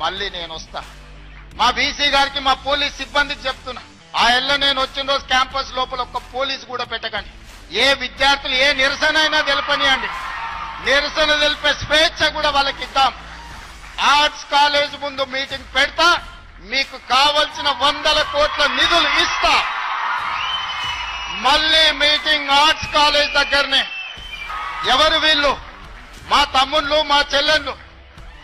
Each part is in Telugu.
మళ్ళీ నేను వస్తా. మా బీసీ గారికి మా పోలీస్ సిబ్బందికి చెప్తున్నా, ఆ ఎల్ల నేను వచ్చిన రోజు క్యాంపస్ లోపల ఒక్క పోలీసు కూడా పెట్టకండి. ఏ విద్యార్థులు ఏ నిరసన అయినా తెలపనియండి, నిరసన తెలిపే స్వేచ్ఛ కూడా వాళ్ళకి ఇద్దాం. ఆర్ట్స్ కాలేజ్ ముందు మీటింగ్ పెడతా, మీకు కావలసిన 100 కోట్ల నిధులు ఇస్తా. మళ్ళీ మీటింగ్ ఆర్ట్స్ కాలేజ్ దగ్గరనే. ఎవరు వీళ్ళు? మా తమ్ముళ్ళు మా చెల్లెళ్ళు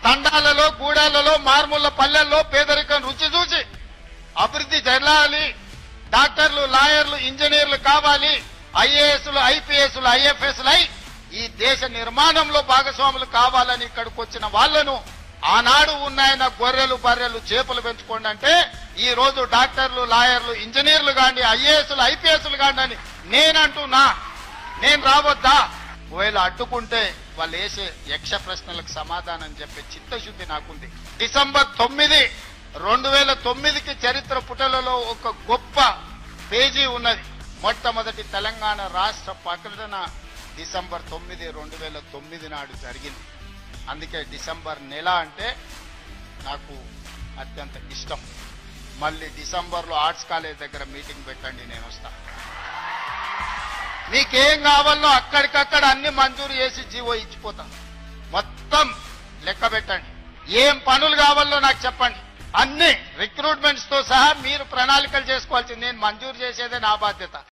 తండాలలో గూడాలలో మారుమూల పల్లెల్లో పేదరికం రుచి చూసి అభివృద్ధి జరగాలి, డాక్టర్లు లాయర్లు ఇంజనీర్లు కావాలి, ఐఏఎస్లు ఐపీఎస్లు ఐఎఫ్ఎస్లు అయి ఈ దేశ నిర్మాణంలో భాగస్వాములు కావాలని ఇక్కడికి వచ్చిన వాళ్లను ఆనాడు ఉన్నాయన గొర్రెలు బర్రెలు చేపలు పెంచుకోండి అంటే ఈ రోజు డాక్టర్లు లాయర్లు ఇంజనీర్లు కాండి ఐఏఎస్లు ఐపీఎస్లు కాండి అని నేనంటున్నా. నేను రావద్దా? ఒకవేళ అడ్డుకుంటే వాళ్ళు వేసే యక్ష ప్రశ్నలకు సమాధానం చెప్పే చిత్తశుద్ధి నాకుంది. డిసెంబర్ 9, 2009కి చరిత్ర పుటలలో ఒక గొప్ప పేజీ ఉన్నది. మొట్టమొదటి తెలంగాణ రాష్ట్ర ప్రకటన డిసెంబర్ 9, 2009 నాడు జరిగింది. అందుకే డిసెంబర్ నెల అంటే నాకు అత్యంత ఇష్టం. మళ్ళీ డిసెంబర్లో ఆర్ట్స్ కాలేజ్ దగ్గర మీటింగ్ పెట్టండి, నేను వస్తా. మీకేం కావాలో అక్కడికక్కడ అన్ని మంజూరు చేసి జీవో ఇచ్చిపోతా. మొత్తం లెక్క పెట్టండి. ఏం పనులు కావాలో నాకు చెప్పండి. అన్ని రిక్రూట్మెంట్స్ తో సహా మీరు ప్రణాళికలు చేసుకోవాల్సింది. నేను మంజూరు చేసేదే నా బాధ్యత.